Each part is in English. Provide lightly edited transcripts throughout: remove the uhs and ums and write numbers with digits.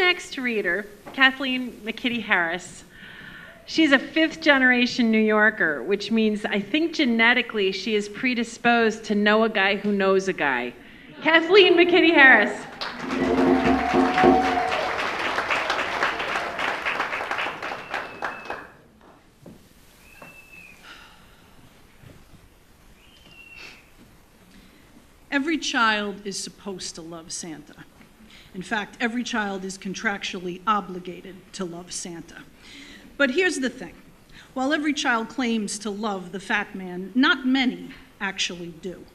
next reader, Kathleen Harris, she's a fifth-generation New Yorker, which means I think genetically she is predisposed to know a guy who knows a guy. Kathleen Harris. Every child is supposed to love Santa. In fact, every child is contractually obligated to love Santa. But here's the thing. While every child claims to love the fat man, not many actually do.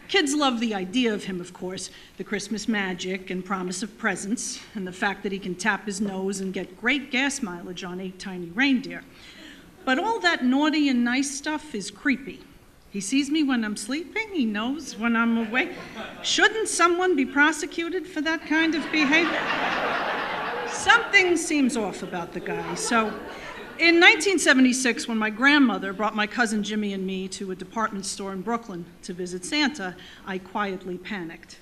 Kids love the idea of him, of course, the Christmas magic and promise of presents, and the fact that he can tap his nose and get great gas mileage on 8 tiny reindeer. But all that naughty and nice stuff is creepy. He sees me when I'm sleeping, he knows when I'm awake. Shouldn't someone be prosecuted for that kind of behavior? Something seems off about the guy. So in 1976, when my grandmother brought my cousin Jimmy and me to a department store in Brooklyn to visit Santa, I quietly panicked.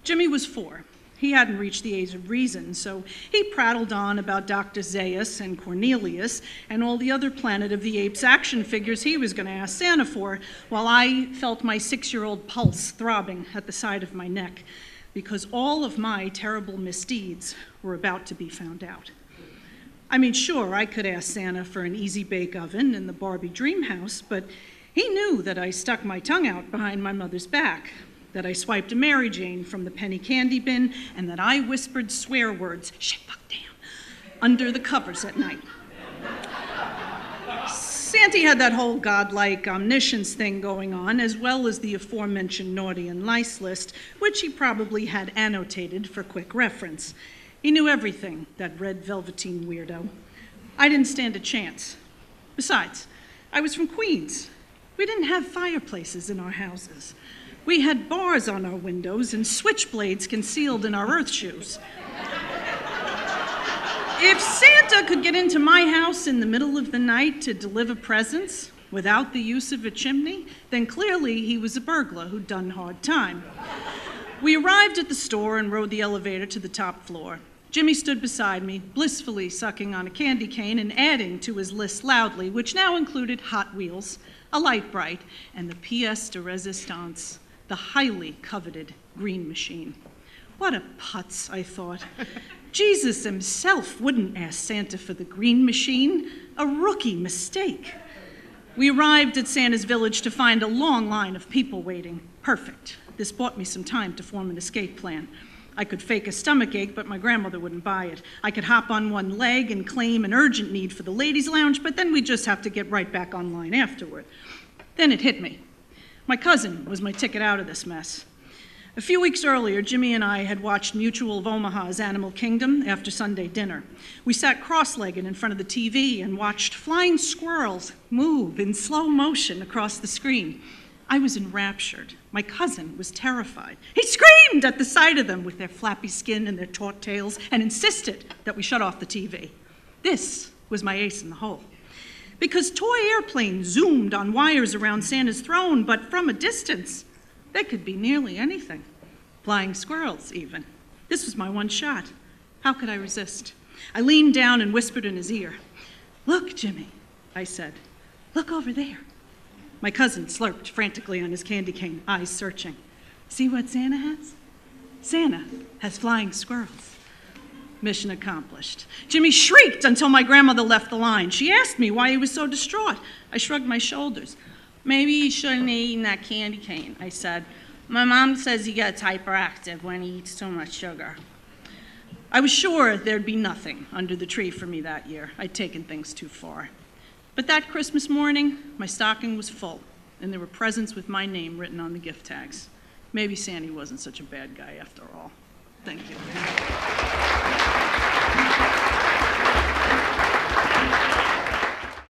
Jimmy was 4. He hadn't reached the age of reason, so he prattled on about Dr. Zaius and Cornelius and all the other Planet of the Apes action figures he was going to ask Santa for, while I felt my 6-year-old pulse throbbing at the side of my neck, because all of my terrible misdeeds were about to be found out. I mean, sure, I could ask Santa for an easy bake oven and the Barbie dream house, but he knew that I stuck my tongue out behind my mother's back, that I swiped a Mary Jane from the penny candy bin, and that I whispered swear words, shit, fuck, damn, under the covers at night. Santy had that whole godlike omniscience thing going on, as well as the aforementioned naughty and nice list, which he probably had annotated for quick reference. He knew everything, that red velveteen weirdo. I didn't stand a chance. Besides, I was from Queens. We didn't have fireplaces in our houses. We had bars on our windows and switchblades concealed in our earth shoes. If Santa could get into my house in the middle of the night to deliver presents without the use of a chimney, then clearly he was a burglar who'd done hard time. We arrived at the store and rode the elevator to the top floor. Jimmy stood beside me, blissfully sucking on a candy cane and adding to his list loudly, which now included Hot Wheels, a Light Bright, and the pièce de résistance, the highly coveted green machine. What a putz, I thought. Jesus himself wouldn't ask Santa for the green machine. A rookie mistake. We arrived at Santa's village to find a long line of people waiting. Perfect. This bought me some time to form an escape plan. I could fake a stomachache, but my grandmother wouldn't buy it. I could hop on one leg and claim an urgent need for the ladies' lounge, but then we'd just have to get right back online afterward. Then it hit me. My cousin was my ticket out of this mess. A few weeks earlier, Jimmy and I had watched Mutual of Omaha's Animal Kingdom after Sunday dinner. We sat cross-legged in front of the TV and watched flying squirrels move in slow motion across the screen. I was enraptured. My cousin was terrified. He screamed at the sight of them with their flappy skin and their taut tails and insisted that we shut off the TV. This was my ace in the hole. Because toy airplanes zoomed on wires around Santa's throne, but from a distance, they could be nearly anything. Flying squirrels, even. This was my one shot. How could I resist? I leaned down and whispered in his ear. "Look, Jimmy," I said. "Look over there." My cousin slurped frantically on his candy cane, eyes searching. "See what Santa has?" "Santa has flying squirrels." Mission accomplished. Jimmy shrieked until my grandmother left the line. She asked me why he was so distraught. I shrugged my shoulders. "Maybe you shouldn't have eaten that candy cane," I said. "My mom says he gets hyperactive when he eats too much sugar." I was sure there'd be nothing under the tree for me that year. I'd taken things too far. But that Christmas morning, my stocking was full, and there were presents with my name written on the gift tags. Maybe Sandy wasn't such a bad guy after all. Thank you.